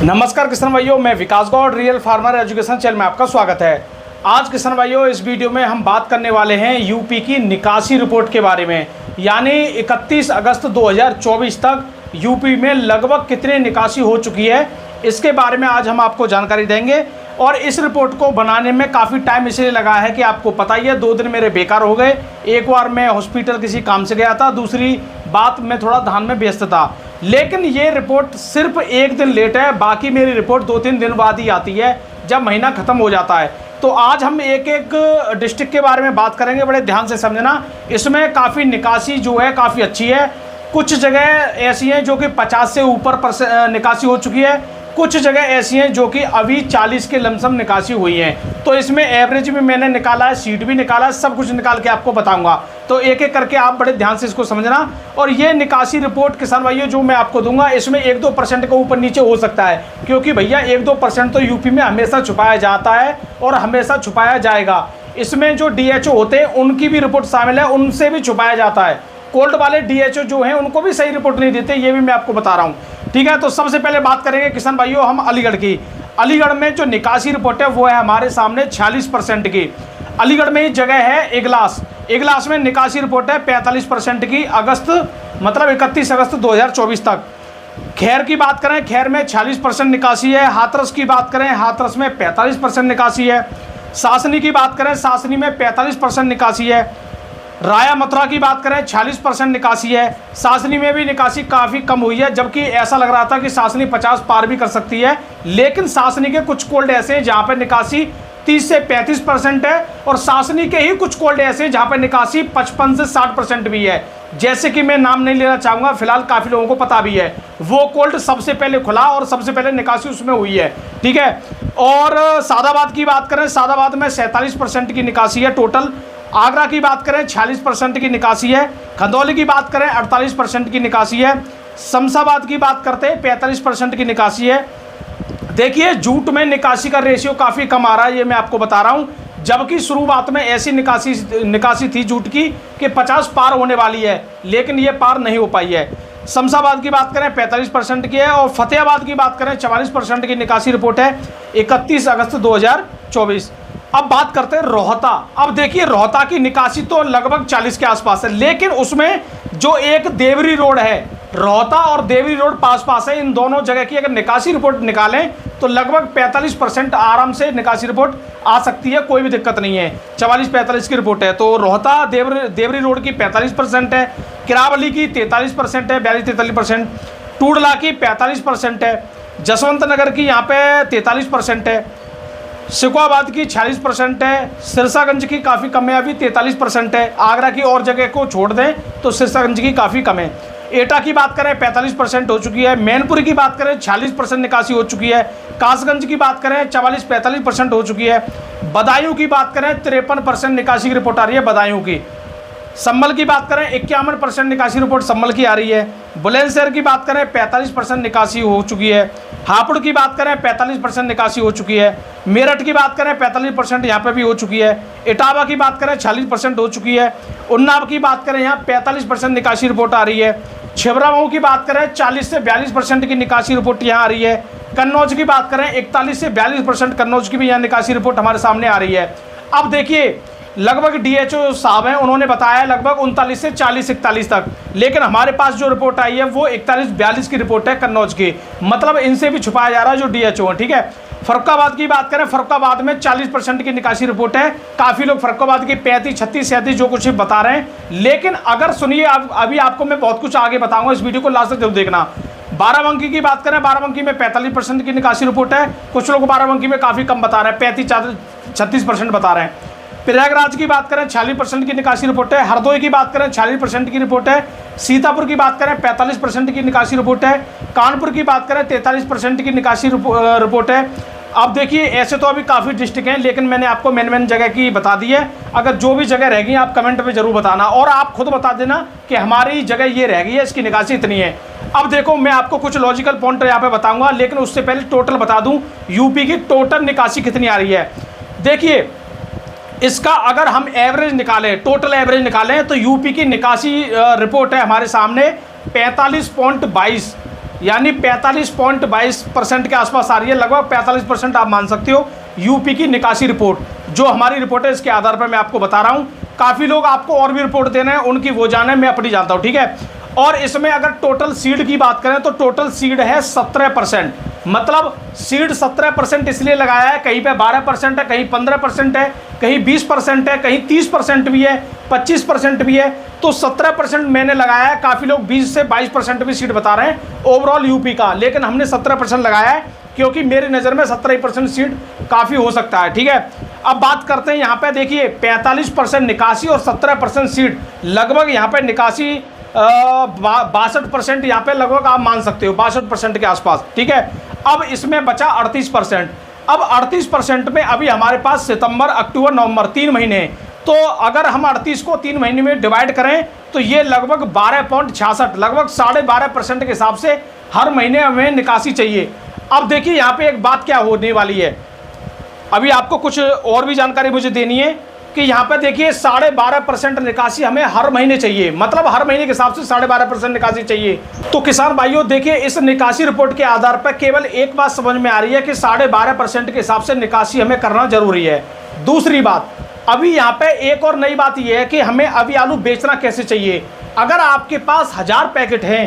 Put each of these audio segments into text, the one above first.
नमस्कार किसान भाइयों, मैं Vikas Gaur real farmer education channel में आपका स्वागत है। आज किसान भाइयों इस वीडियो में हम बात करने वाले हैं यूपी की निकासी रिपोर्ट के बारे में। यानी 31 अगस्त 2024 तक यूपी में लगभग कितनी निकासी हो चुकी है, इसके बारे में आज हम आपको जानकारी देंगे। और इस रिपोर्ट को बनाने में काफ़ी टाइम इसलिए लगा है कि आपको पता ही है 2 दिन मेरे बेकार हो गए। एक बार मैं हॉस्पिटल किसी काम से गया था, दूसरी बात मैं थोड़ा धान में व्यस्त था। लेकिन ये रिपोर्ट सिर्फ 1 दिन लेट है, बाकी मेरी रिपोर्ट 2-3 दिन बाद ही आती है जब महीना ख़त्म हो जाता है। तो आज हम एक एक डिस्ट्रिक्ट के बारे में बात करेंगे, बड़े ध्यान से समझना। इसमें काफ़ी निकासी जो है काफ़ी अच्छी है। कुछ जगह ऐसी हैं जो कि 50 से ऊपर निकासी हो चुकी है, कुछ जगह ऐसी हैं जो कि अभी 40 के लमसम निकासी हुई हैं। तो इसमें एवरेज भी मैंने निकाला है, सीट भी निकाला है, सब कुछ निकाल के आपको बताऊंगा। तो एक एक करके आप बड़े ध्यान से इसको समझना। और ये निकासी रिपोर्ट किसान भाइयों जो मैं आपको दूंगा, इसमें 1-2% का ऊपर नीचे हो सकता है, क्योंकि भैया 1-2% तो यूपी में हमेशा छुपाया जाता है और हमेशा छुपाया जाएगा। इसमें जो DHO होते हैं उनकी भी रिपोर्ट शामिल है, उनसे भी छुपाया जाता है। कोल्ड वाले DHO जो हैं उनको भी सही रिपोर्ट नहीं देते, ये भी मैं आपको बता रहा हूँ। ठीक है, तो सबसे पहले बात करेंगे किसान भाइयों हम अलीगढ़ की। अलीगढ़ में जो निकासी रिपोर्ट है वो है हमारे सामने 46% की। अलीगढ़ में ही जगह है इगलास में निकासी रिपोर्ट है 45% की, अगस्त मतलब 31 अगस्त 2024 तक। खैर की बात करें, खैर में 46% निकासी है। हाथरस की बात करें, हाथरस में 45% निकासी है। सासनी की बात करें, सासनी में 45% निकासी है। राया मथुरा की बात करें 46% निकासी है। सासनी में भी निकासी काफ़ी कम हुई है, जबकि ऐसा लग रहा था कि सासनी 50 पार भी कर सकती है। लेकिन सासनी के कुछ कोल्ड ऐसे हैं जहाँ पर निकासी 30 से 35% है, और सासनी के ही कुछ कोल्ड ऐसे हैं जहाँ पर निकासी 55 से 60% भी है। जैसे कि मैं नाम नहीं लेना चाहूँगा, फिलहाल काफ़ी लोगों को पता भी है। वो कोल्ड सबसे पहले खुला और सबसे पहले निकासी उसमें हुई है। ठीक है, और सादाबाद की बात करें, सादाबाद में 47% की निकासी है टोटल। आगरा की बात करें 46% की निकासी है। खंदौली की बात करें 48% की निकासी है। शमशाबाद की बात करते हैं 45% की निकासी है। देखिए जूट में निकासी का रेशियो काफ़ी कम आ रहा है, ये मैं आपको बता रहा हूँ। जबकि शुरुआत में ऐसी निकासी थी जूट की कि 50 पार होने वाली है, लेकिन ये पार नहीं हो पाई है। शमशाबाद की बात करें 45% की है, और फतेहाबाद की बात करें 44% की निकासी रिपोर्ट है 31 अगस्त 2024। अब बात करते हैं रोहता। अब देखिए रोहता की निकासी तो लगभग 40 के आसपास है, लेकिन उसमें जो एक देवरी रोड है, रोहता और देवरी रोड पास पास है, इन दोनों जगह की अगर निकासी रिपोर्ट निकालें तो लगभग 45% आराम से निकासी रिपोर्ट आ सकती है, कोई भी दिक्कत नहीं है। 44-45 की रिपोर्ट है। तो रोहता देवरी रोड की 45% है, किरावली की 43% है, 42-43%, टूडला की 45% है, जसवंत नगर की यहाँ पे 43% है, सिकोहाबाद की 46% है, सिरसागंज की काफ़ी कम है, अभी 43% है। आगरा की और जगह को छोड़ दें तो सिरसागंज की काफ़ी कम है। एटा की बात करें 45% हो चुकी है। मैनपुरी की बात करें 40% निकासी हो चुकी है। कासगंज की बात करें 44-45% हो चुकी है। बदायूं की बात करें 53% निकासी की रिपोर्ट आ रही है बदायूं की। संभल की बात करें 51% निकासी रिपोर्ट संभल की आ रही है। बुलंदशहर की बात करें 45% निकासी हो चुकी है। हापुड़ की बात करें 45% निकासी हो चुकी है। मेरठ की बात करें 45% यहाँ पे भी हो चुकी है। इटावा की बात करें 40% हो चुकी है। उन्नाव की बात करें यहाँ 45% निकासी रिपोर्ट आ रही है। छिबरामऊ की बात करें 40 से 42% की निकासी रिपोर्ट यहाँ आ रही है। कन्नौज की बात करें 41 से 42% कन्नौज की भी यहाँ निकासी रिपोर्ट हमारे सामने आ रही है। अब देखिए लगभग DHO साहब हैं, उन्होंने बताया लगभग 39 से 40-41 तक, लेकिन हमारे पास जो रिपोर्ट आई है वो 41-42 की रिपोर्ट है कन्नौज की। मतलब इनसे भी छुपाया जा रहा है जो DHO है। ठीक है, फर्रुखाबाद की बात करें, फर्रुखाबाद में 40% की निकासी रिपोर्ट है। काफ़ी लोग फर्रुखाबाद की 35, 36, 37 जो कुछ बता रहे हैं, लेकिन अगर सुनिए अभी आपको मैं बहुत कुछ आगे बताऊँगा, इस वीडियो को लास्ट तक जरूर देखना। बाराबंकी की बात करें, बाराबंकी में 45% की निकासी रिपोर्ट है। कुछ लोग बाराबंकी में काफ़ी कम बता रहे हैं, 35-36% बता रहे हैं। प्रयागराज की बात करें 40% की निकासी रिपोर्ट है। हरदोई की बात करें 40% की रिपोर्ट है। सीतापुर की बात करें 45% की निकासी रिपोर्ट है। कानपुर की बात करें 43% की निकासी रिपोर्ट है। अब देखिए ऐसे तो अभी काफ़ी डिस्ट्रिक्ट हैं, लेकिन मैंने आपको मेन जगह की बता दी है। अगर जो भी जगह रहेगी आप कमेंट में जरूर बताना, और आप खुद बता देना कि हमारी जगह ये रह गई है, इसकी निकासी इतनी है। अब देखो मैं आपको कुछ लॉजिकल पॉइंट यहाँ पे बताऊँगा, लेकिन उससे पहले टोटल बता दूँ यूपी की टोटल निकासी कितनी आ रही है। देखिए इसका अगर हम एवरेज निकालें, टोटल एवरेज निकालें, तो यूपी की निकासी रिपोर्ट है हमारे सामने 45.22। यानी 45.22% के आसपास आ रही है, लगभग 45% आप मान सकते हो यूपी की निकासी रिपोर्ट। जो हमारी रिपोर्ट है इसके आधार पर मैं आपको बता रहा हूँ। काफ़ी लोग आपको और भी रिपोर्ट देना है, उनकी वो जाने, मैं अपनी जानता हूँ, ठीक है। और इसमें अगर टोटल सीड की बात करें तो टोटल सीड है 17%, मतलब सीड 17% इसलिए लगाया है, कहीं पे 12% है, कहीं 15% है, कहीं 20% है, कहीं 30% भी है, 25% भी है, तो 17% मैंने लगाया है। काफ़ी लोग 20 से 22% भी सीड बता रहे हैं ओवरऑल यूपी का, लेकिन हमने 17% लगाया है क्योंकि मेरी नज़र में 17% सीड काफ़ी हो सकता है, ठीक है। अब बात करते हैं यहाँ पे, देखिए 45% निकासी और 17% सीड, लगभग यहाँ पे निकासी 62% यहाँ पे लगभग आप मान सकते हो, 62% के आसपास, ठीक है। अब इसमें बचा 38%। अब 38% में अभी हमारे पास सितंबर, अक्टूबर, नवंबर 3 महीने हैं। तो अगर हम 38 को 3 महीने में डिवाइड करें तो ये लगभग 12.66, लगभग 12.5% के हिसाब से हर महीने हमें निकासी चाहिए। अब देखिए यहाँ पे एक बात क्या होने वाली है, अभी आपको कुछ और भी जानकारी मुझे देनी है कि यहाँ पे देखिए 12.5% निकासी हमें हर महीने चाहिए, मतलब हर महीने के हिसाब से 12.5% निकासी चाहिए। तो किसान भाइयों देखिए, इस निकासी रिपोर्ट के आधार पर केवल एक बात समझ में आ रही है कि 12.5% के हिसाब से निकासी हमें करना जरूरी है। दूसरी बात, अभी यहाँ पे एक और नई बात यह है कि हमें अभी आलू बेचना कैसे चाहिए। अगर आपके पास 1000 पैकेट हैं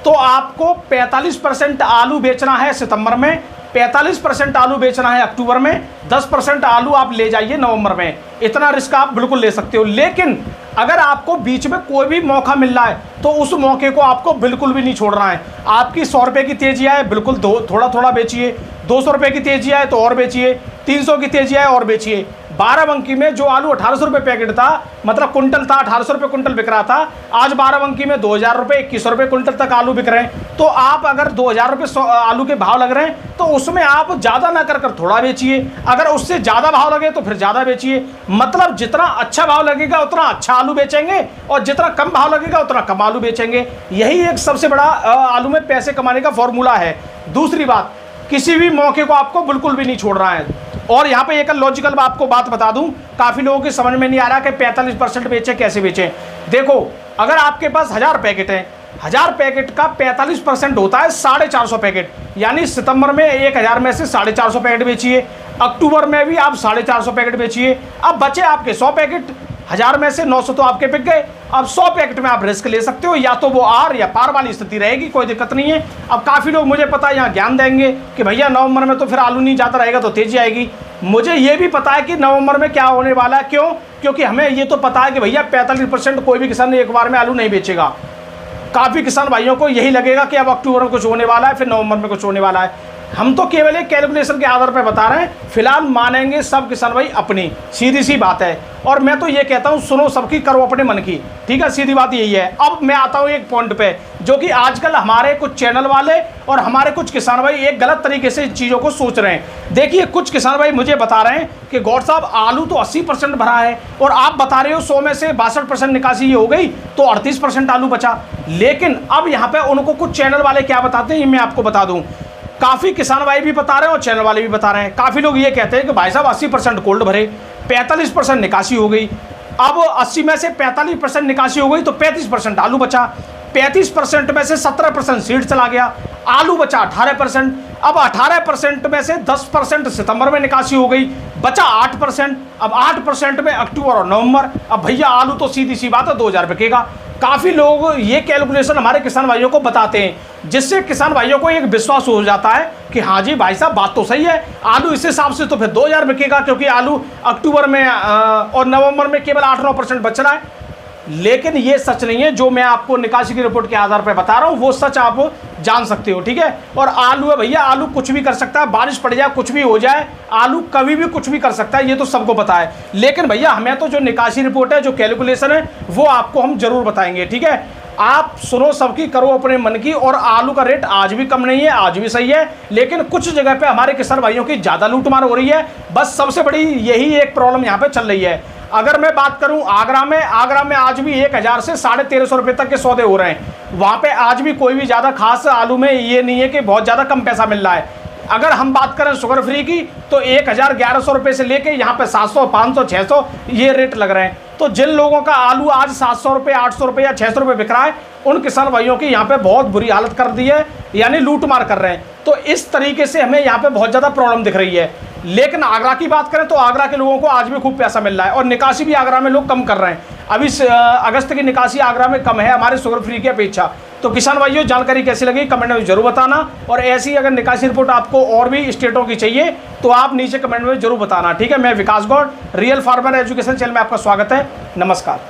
तो आपको 45% आलू बेचना है सितंबर में, 45% आलू बेचना है अक्टूबर में, 10% आलू आप ले जाइए नवंबर में। इतना रिस्क आप बिल्कुल ले सकते हो। लेकिन अगर आपको बीच में कोई भी मौका मिल रहा है तो उस मौके को आपको बिल्कुल भी नहीं छोड़ना है। आपकी 100 रुपये की तेजी आए बिल्कुल थोड़ा थोड़ा बेचिए, 200 रुपये की तेजी आए तो और बेचिए, 300 की तेजी आए और बेचिए। 12 में जो आलू 1800 रुपये पैकेट था, मतलब कुंटल था, 1800 रुपये कुंटल बिक रहा था, आज 12 में 2000 रुपये, 2100 रुपये कुंटल तक आलू बिक रहे हैं। तो आप अगर 2000 रुपये आलू के भाव लग रहे हैं तो उसमें आप ज़्यादा ना कर थोड़ा बेचिए, अगर उससे ज़्यादा भाव लगे तो फिर ज़्यादा बेचिए। मतलब जितना अच्छा भाव लगेगा उतना अच्छा आलू बेचेंगे और जितना कम भाव लगेगा उतना कम आलू बेचेंगे। यही एक सबसे बड़ा आलू में पैसे कमाने का फॉर्मूला है। दूसरी बात, किसी भी मौके को आपको बिल्कुल भी नहीं छोड़ना है। और यहाँ पे एक लॉजिकल आपको बात बता दूं, काफ़ी लोगों की समझ में नहीं आ रहा कि 45% बेचें, कैसे बेचें। देखो, अगर आपके पास 1000 पैकेट हैं, 1000 पैकेट का 45% होता है 450 पैकेट, यानी सितंबर में 1000 में से 450 पैकेट बेचिए, अक्टूबर में भी आप 450 पैकेट बेचिए। अब बचे आपके 100 पैकेट, 1000 में से 900 तो आपके बिक गए। अब 100 पैकेट में आप रिस्क ले सकते हो, या तो वो आर या पार वाली स्थिति रहेगी, कोई दिक्कत नहीं है। अब काफ़ी लोग मुझे पता है यहाँ ज्ञान देंगे कि भैया नवंबर में तो फिर आलू नहीं जाता रहेगा तो तेजी आएगी। मुझे ये भी पता है कि नवंबर में क्या होने वाला है। क्यों? क्योंकि हमें ये तो पता है कि भैया 45% कोई भी किसान एक बार में आलू नहीं बेचेगा। काफ़ी किसान भाइयों को यही लगेगा कि अब अक्टूबर में कुछ होने वाला है, फिर नवंबर में कुछ होने वाला है। हम तो केवल एक कैलकुलेशन के आधार पर बता रहे हैं। फिलहाल मानेंगे सब किसान भाई अपनी, सीधी सी बात है। और मैं तो ये कहता हूँ, सुनो सबकी, करो अपने मन की, ठीक है, सीधी बात यही है। अब मैं आता हूँ एक पॉइंट पे, जो कि आजकल हमारे कुछ चैनल वाले और हमारे कुछ किसान भाई एक गलत तरीके से चीज़ों को सोच रहे हैं। देखिए, कुछ किसान भाई मुझे बता रहे हैं कि गौर साहब आलू तो 80% भरा है और आप बता रहे हो 100 में से 62% निकासी हो गई तो 38% आलू बचा। लेकिन अब यहाँ पे उनको कुछ चैनल वाले क्या बताते हैं, ये मैं आपको बता दूँ। काफ़ी किसान भाई भी बता रहे हैं और चैनल वाले भी बता रहे हैं। काफ़ी लोग ये कहते हैं कि भाई साहब 80% कोल्ड भरे, 45% निकासी हो गई। अब 80 में से 45% निकासी हो गई तो 35% आलू बचा। 35% में से 17% सीड चला गया, आलू बचा 18%। अब 18% में से 10% सितंबर में निकासी हो गई, बचा 8%। अब 8% में अक्टूबर और नवंबर। अब भैया आलू तो सीधी सी बात है 2000 बिकेगा। काफ़ी लोग ये कैलकुलेशन हमारे किसान भाइयों को बताते हैं, जिससे किसान भाइयों को एक विश्वास हो जाता है कि हाँ जी भाई साहब बात तो सही है, आलू इस हिसाब से तो फिर 2000 बिकेगा, क्योंकि आलू अक्टूबर में और नवंबर में केवल 8-9% बच रहा है। लेकिन ये सच नहीं है। जो मैं आपको निकासी की रिपोर्ट के आधार पर बता रहा हूँ वो सच आप जान सकते हो, ठीक है। और आलू है भैया, आलू कुछ भी कर सकता है, बारिश पड़ जाए, कुछ भी हो जाए, आलू कभी भी कुछ भी कर सकता है, ये तो सबको पता है। लेकिन भैया हमें तो जो निकासी रिपोर्ट है, जो कैलकुलेशन है, वो आपको हम जरूर बताएंगे, ठीक है। आप सुनो सबकी, करो अपने मन की। और आलू का रेट आज भी कम नहीं है, आज भी सही है। लेकिन कुछ जगह पे हमारे किसान भाइयों की ज़्यादा लूटमार हो रही है। बस सबसे बड़ी यही एक प्रॉब्लम यहाँ पे चल रही है। अगर मैं बात करूं आगरा में आज भी 1000 से 1350 रुपये तक के सौदे हो रहे हैं। वहाँ पे आज भी कोई भी ज़्यादा खास आलू में ये नहीं है कि बहुत ज़्यादा कम पैसा मिल रहा है। अगर हम बात करें शुगर फ्री की तो 1100 रुपये से लेके यहाँ पे 700, 500, 600 ये रेट लग रहे हैं। तो जिन लोगों का आलू आज 700 रुपये, 800 रुपये या 600 रुपये बिक रहा है, उन किसान भाइयों की यहाँ पे बहुत बुरी हालत कर दी है, यानी लूट मार कर रहे हैं। तो इस तरीके से हमें यहाँ पे बहुत ज़्यादा प्रॉब्लम दिख रही है। लेकिन आगरा की बात करें तो आगरा के लोगों को आज भी खूब पैसा मिल रहा है और निकासी भी आगरा में लोग कम कर रहे हैं। अभी अगस्त की निकासी आगरा में कम है हमारे शुगर फ्री की अपेक्षा। तो किसान भाइयों, जानकारी कैसी लगी कमेंट में जरूर बताना, और ऐसी अगर निकासी रिपोर्ट आपको और भी स्टेटों की चाहिए तो आप नीचे कमेंट में जरूर बताना। ठीक है, मैं Vikas Gaur, real farmer education channel में आपका स्वागत है। नमस्कार।